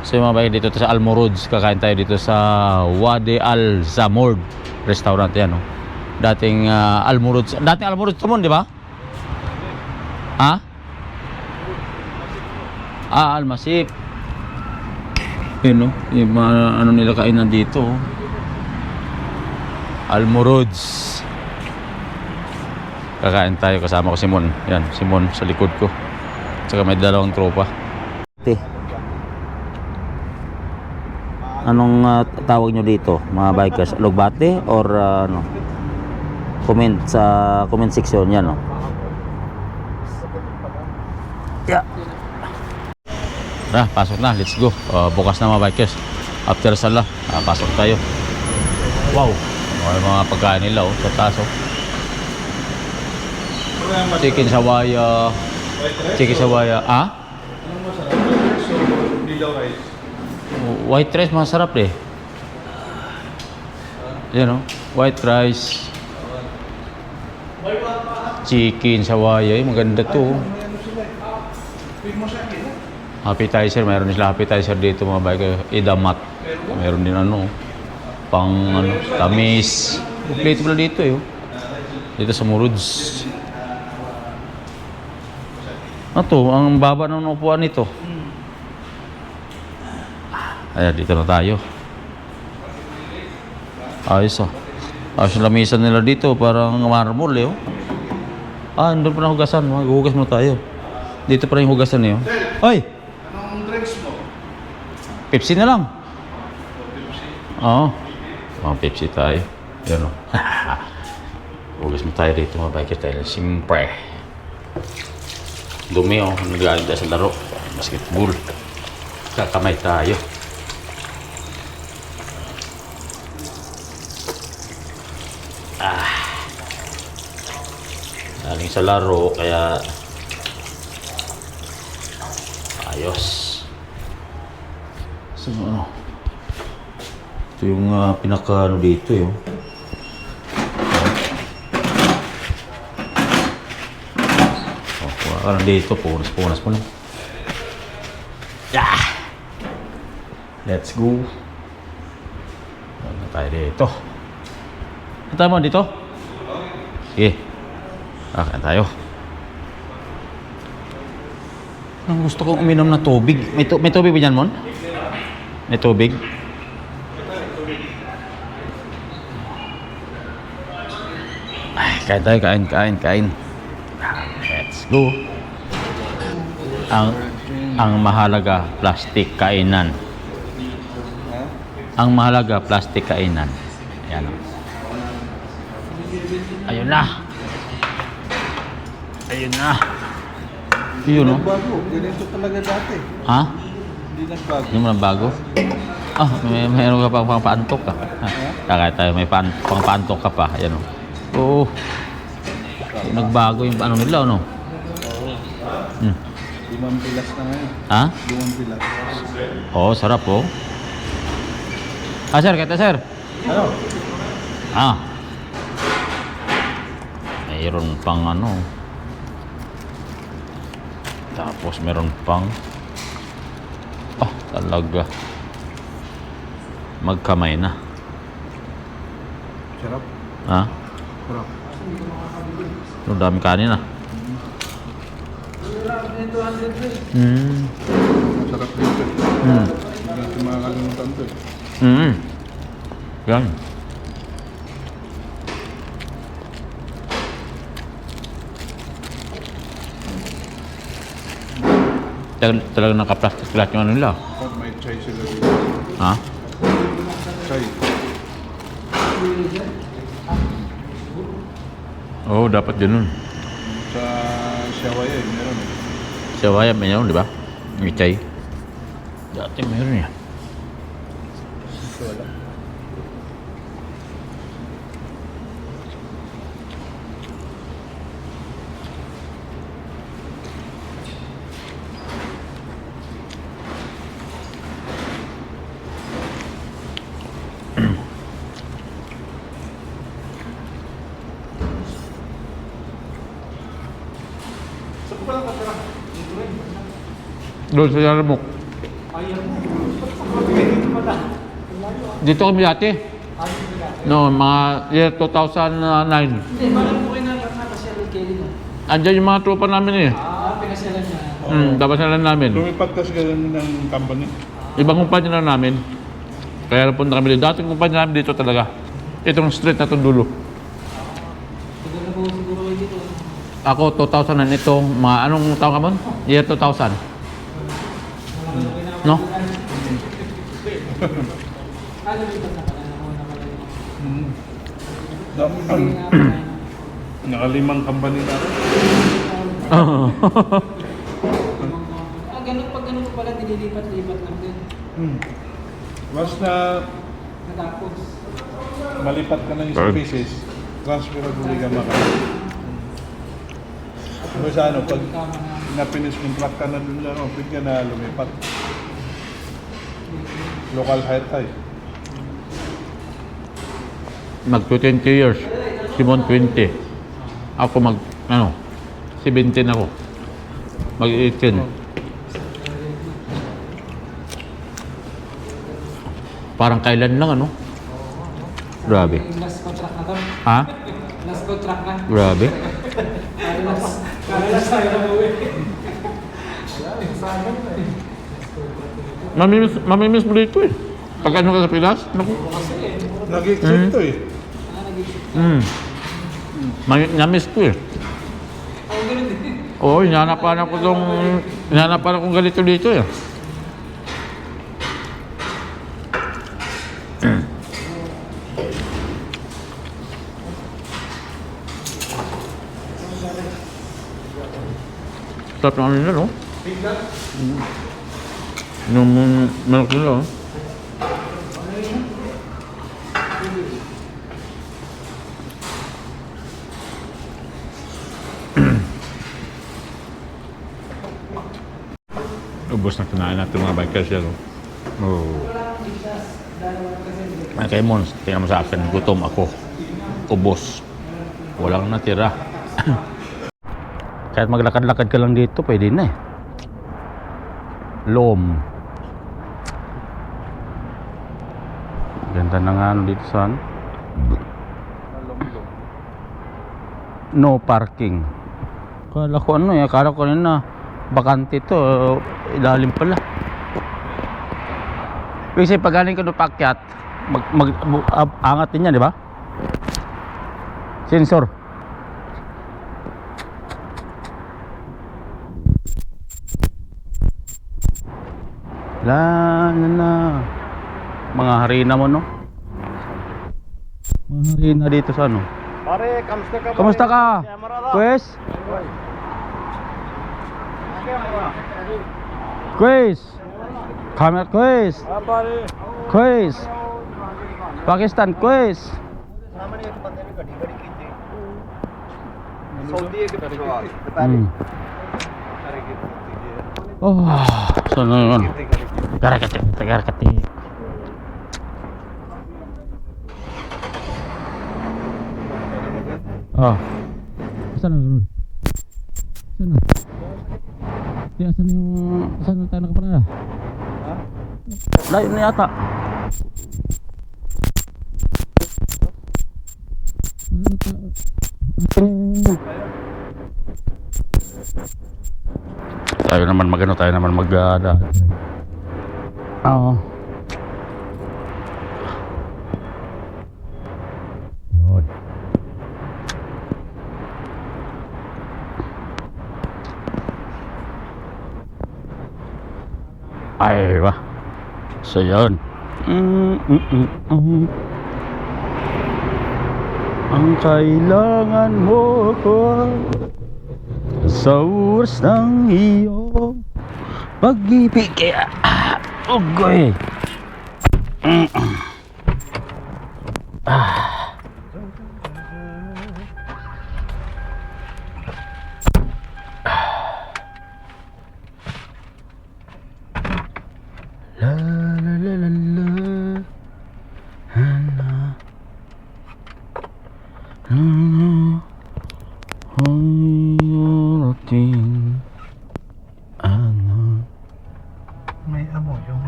So yung mga bike dito sa Almorods, kakain tayo dito sa Wadi Al Zamord restaurant yan, no? Dating Almorods, tumon, di ba? Ha? Almasip. Yun, no? Yung mga ano nila kainan dito, Almorods. Kakain tayo, kasama ko si Mon. Yan, si Mon sa likod ko. Tsaka may dalawang tropa. Anong tawag nyo dito, mga bikers? Lugbate or ano? Comment sa comment section yan, no? Yeah. Pasok na, let's go. Bukas na mga bikers. After sala, pasok tayo. Wow, mga pagkain nila, sa taso. Chicken sawaya. White rice masarap deh. You know, white rice, chicken sawaya, maganda to. Appetizer, mayroon sila appetizer dito mga bike. Idamat, mayroon din pang tamis. Kompleto pala dito dito sa Muruds. Ang baba ng upuan nito. Ayan, dito na tayo. Ayos Ayos yung lamisan nila dito, parang marmol nandun pa na hugasan. Maghugas mo tayo. Dito pa rin yung hugasan niyo. Ay! Anong drinks mo? Pepsi na lang. Pepsi? Oo. Pepsi tayo. Yan hugas mo tayo dito mga bikers tayo. Siyempre. Dumi nag-aalit tayo sa laro. Basketball. Kakamay tayo. Galing sa laro, kaya ayos. So ito yung pinaka dito wala dito, punas mo na. Let's go. Ano tayo dito? Ano mo dito? Sige. Kain tayo. Ang gusto kong uminom na tubig. May tubig ba dyan, Mon? May tubig? Kain tayo, kain. Let's go. Ang mahalaga, plastic kainan. Ang mahalaga, plastic kainan. Ayan. Ayun na. Yun, no? Bago. Ganito talaga dati. Ha? Hindi nagbago. Hindi mo nagbago? Mayroon ka pang paantok ka. Kaya tayo, may pang-paantok ka pa. Ayan, o. Nagbago yung ano nila, no? Oo. 5 pilas na ngayon. Ha? 5 pilas. Sarap, sir, kata sir. Ano? Mayroon pang tapos meron pang talaga magkamay na. Sarap. Sarap. Ang dami kanin Sarap dito. Hindi natin makakalimutan ito. Yan. Talagang naka-plastic lahat yung ano nila. Pag may chai sila dito. Ha? Chai. Dapat ganun. Sa Shawaya, meron. Shawaya, mayroon, di ba? May chai. Dati mayroon Ito wala. Doon sa Yarmuk. Ayaw mo. Dito kami dati. No, mga year 2009. Hindi, parang po kayo nakasya rin kayo dito. Andiyan yung mga tropa namin eh. Pinasyalan niya. Tapasalan namin. Lumipat kasi ganun ng company. Ibang kumpanya na namin. Kaya napunta kami dito. Dating kumpanya namin dito talaga. Itong street na itong dulo. Siguro na po siguro kayo dito. Ako, 2000 na ito. Mga anong taon ka mo? Year 2000. No? Ano dito na pala? Nakuha na pala yun. Nakalimang company na rin. Ganun pag ganun po pala, dinilipat-lipat lang din. Once na Natapos. malipat ka ng isang pieces, transferable ka maka. So sa ano, pag na-finish contract ka na dun lang, pwede ka na lumipat. Local hire tayo. Mag 20 years. Simon 20. Ako 17 ako. Mag 18. Parang kailan lang ano? Grabe. Yung last contract na to. Ha? Last contract na. Grabe. Kala tayo na uwi. Mamimiss mo dito eh. Pag ano ka sa Pilas? Naku. Nag-exit to eh. Namiss ko eh. Ako ganun din. Oo, hinanapan akong ganito dito eh. Sarap na ano nila, no? Yung manok nila, oh. Ubus na kinain natin mga bikers yan, oh. Ay, kay Mons, tingnan mo sa akin, gutom ako. Ubos. Walang natira. Kahit maglakad-lakad ka lang dito, pwede na eh. Lom. Ganda na nga ano dito sa ano. No parking. Akala ko ano eh, akala ko na bakante to, ilalim pala. Kasi pag galing ka doon paakyat, angat din yan, di ba? Sensor. La. Mga harina mo, no? Mga harina dito sa ano? Pare, kamusta ka? Kamusta ka? Pues? Quiz. Camera quiz. Pare. Quiz. Pakistan quiz. सामने एक बंदे ने गड्डी खड़ी की थी सऊदी के petrol Oh, sana yun. Garakati. Oh. Sana yun? Sana? Di, saan tayo nakaparada? Ha? Layo na yata. Tayo naman mag-daan. Oo. Yun. Ay, ba? So, yun. Ang kailangan mo ko sa oras ng iyong pag-ibig. Ugoy. La la la la la. May amo yung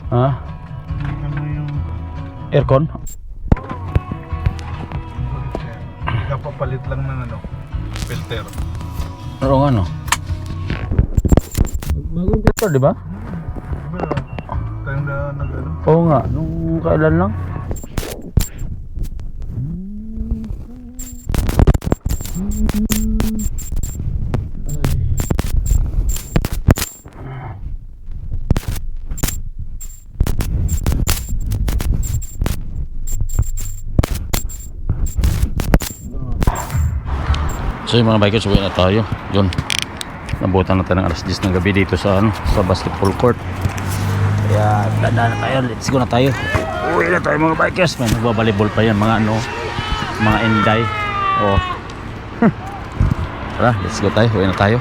Ha? may amo yung Aircon? Kapapalit lang ng ano, filter. Oo nga, no? Bagong filter, di ba? Diba? Tayo na nag-ano. Oo nga, nung kailan lang. So yung mga bikers, uwi na tayo. Yun, nabutan natin ng alas 10 ng gabi dito sa sa basketball court. Kaya dadaan na tayo, let's go na tayo. Uwi na tayo mga bikers. May nagbabalibol pa yan, mga mga inday. Oh. Tara, let's go tayo, uwi na tayo.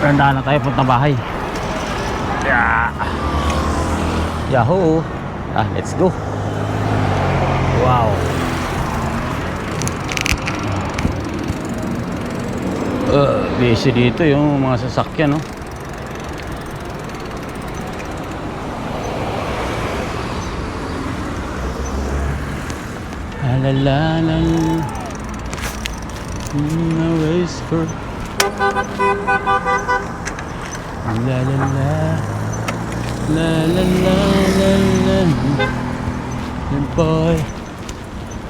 Dadaan na tayo, punta bahay. Yeah. Yahoo. Let's go. Wow. Busy dito yung mga sasakyan, no? La la la no ways for la la la la la la la boy.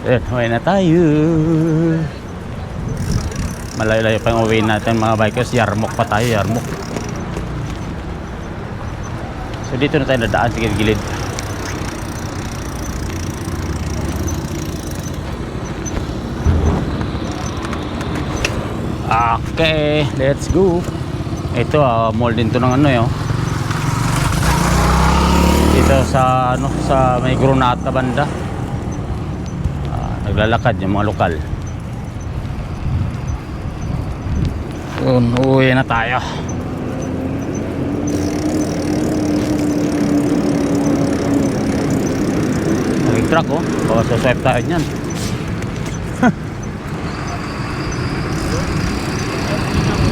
Uwi na tayo. Malayo-layo pa yung uwi natin mga bikers. Yarmok pa tayo, Yarmok. So dito na tayo nadaan sa gilid. Okay, let's go. Ito mall din to ng ano yun. Dito sa sa may Granada banda. Naglalakad yung mga lokal. Uwi na tayo. Nag-truck baka saswipe tayo nyan.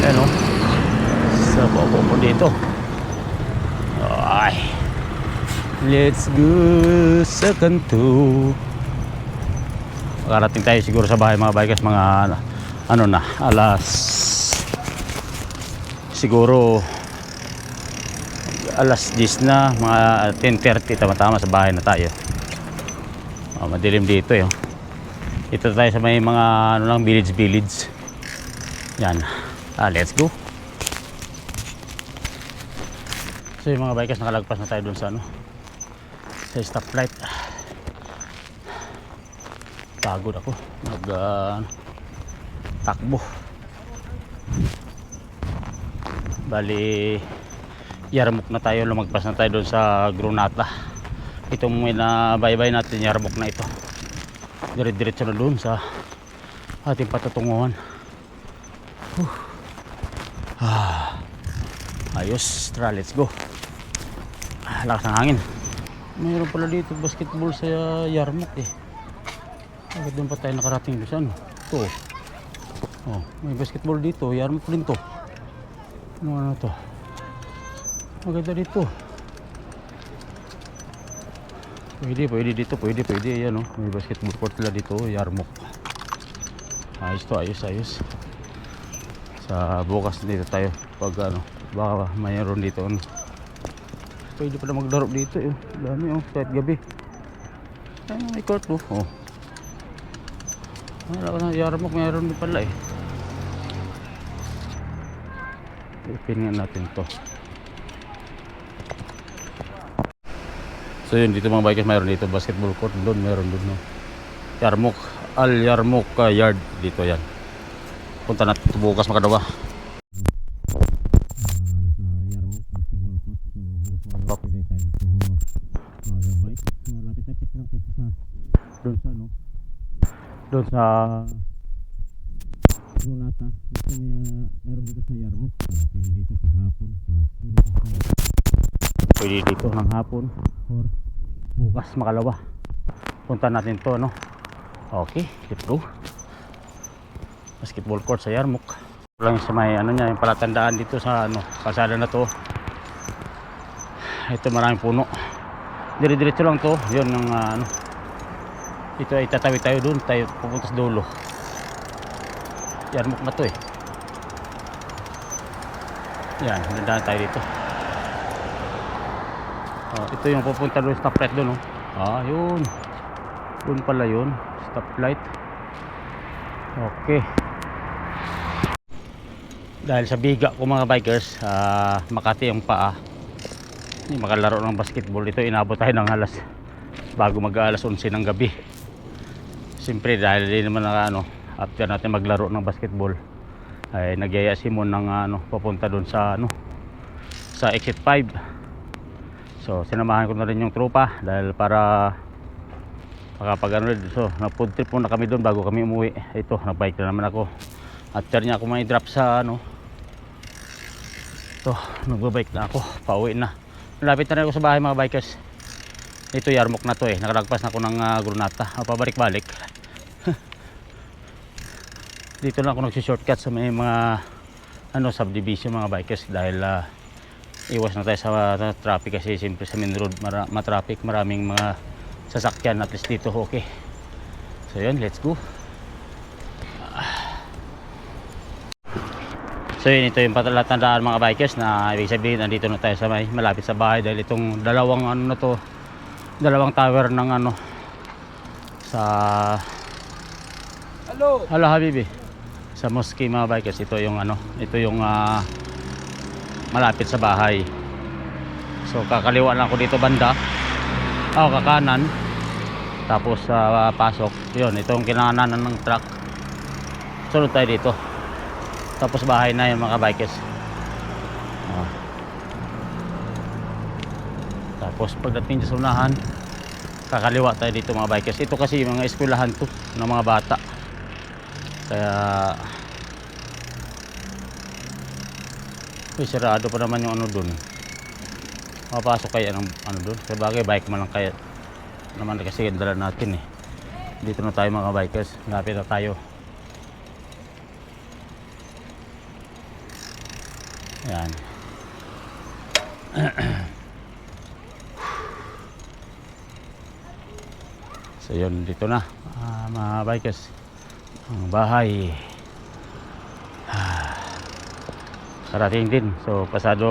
Ayan sa bako po dito. Ay, let's go sa kanto. Makarating tayo siguro sa bahay mga bikers, mga ano na, siguro alas 10 na, mga 10:30 tama-tama sa bahay na tayo. Madilim dito yun. Ito tayo sa may mga ano lang, village. Yan. Let's go. So yung mga bikers, nakalagpas na tayo dun sa sa stoplight. Pagod ako. Takbo. Bali Yarmok na tayo, lumagpas na tayo doon sa Granada. Itong may nabaybay natin Yarmok na ito. Dire-diretso na doon sa ating patutunguhan. Ayos, tara, let's go. Lakas ng hangin. Mayroon pala dito basketball sa Yarmok Agad doon pa tayo nakarating doon sa ito. May basketball dito, Yarmok din to. Ano to? Maganda dito. Pwede dito, pwede. Yan may basketball court sila dito, Yarmok. Ayos to, ayos. Sa bukas dito tayo pag baka mayroon dito pwede pala maglaro dito dami kahit gabi. May court Yarmok mayroon din pala ipinin natin to. So yun, dito mga bikers, mayroon dito basketball court, doon mayroon doon Yarmok, Al Yarmok Yard dito. Yan, punta natin ito bukas makadawa. Doon sa Granada, meron dito sa Yarmok. Pwede dito sa hapon, pwede dito ng hapon or bukas makalawa. Punta natin to Okay, let's go. Basketball court sa Yarmok. Lang sa may yung palatandaan dito sa kalsada na to. Ito maraming puno. dire-diretso lang to. Yun ang ano. Ito ay tatawid tayo doon, tayo pupunta sa dulo. Yarmuk na to eh. Yan, nandaan tayo dito. Ito yung pupunta doon, stoplight doon, oh. Yun. Doon pala yun, stoplight. Okay. Dahil sa biga ko mga bikers, Makati yung paa. Hindi makalaro ng basketball. Ito inabot tayo ng alas bago mag-alas 11 ng gabi. Siyempre dahil din naman after natin maglaro ng basketball ay nagyaya si Mon ng papunta doon sa sa exit 5. So sinamahan ko na rin yung tropa dahil para makapag so nag-food trip muna kami doon bago kami umuwi. Ito nag-bike na naman ako. After niya ako may drop sa ito nag-bike na ako, pauwi na. Malapit na rin ako sa bahay mga bikers. Ito yarmok na to eh. Nakalagpas na ako ng Grunata. Pabalik-balik. Dito lang ako nagsi-shortcut sa may mga subdivision mga bikers dahil iwas na tayo sa traffic kasi siyempre sa main road matraffic, maraming mga sasakyan. At least dito okay. So yun, let's go. So yun, ito yung patalatandaan mga bikers na ibig sabihin nandito na tayo sa may malapit sa bahay dahil itong dalawang dalawang tower ng sa Hello Habibi sa mosque mga bikers. Ito yung malapit sa bahay. So kakaliwa lang ako dito banda, kakanan, tapos pasok yun, itong kinakanan ng truck, sunod tayo dito. Tapos bahay na yun mga bikers. Tapos pagdating sa unahan, kakaliwa tayo dito mga bikers. Ito kasi mga eskwelahan to ng mga bata. Kaya sarado pa naman yung doon. Mapasok kaya ng doon. Sa bagay bike man lang kaya naman kasi dala natin eh. Dito na tayo mga bikers. Lapit na tayo. Yan. So yun, dito na mga bikers ang bahay. Karating din. So pasado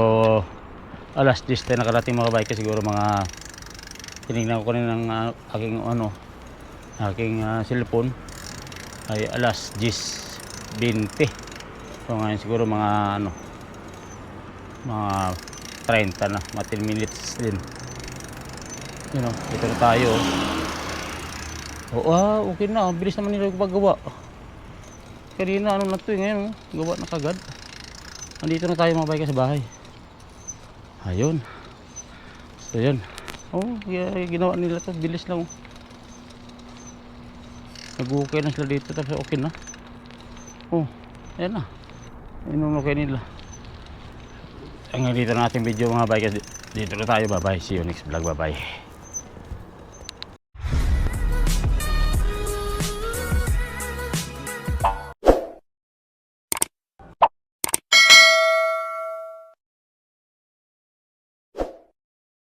alas 10 tayo nakarating mga bikers. Siguro mga tinignan ko rin ng aking cellphone ay alas 10:20. So ngayon siguro mga mga 30 na, mga 10 minutes din. Dito na tayo. Okay na, bilis naman nila paggawa. Kanina na to ngayon, gawa na kagad. Nandito na tayo mga bike sa bahay. Ayun. So yun. Ginawa nila to, bilis lang. Nag-okay na sila dito, tapos okay na. Ayan na. Okay nila. Hanggang dito na ating video mga bike. Dito na tayo, bye bye. See you next vlog, bye bye.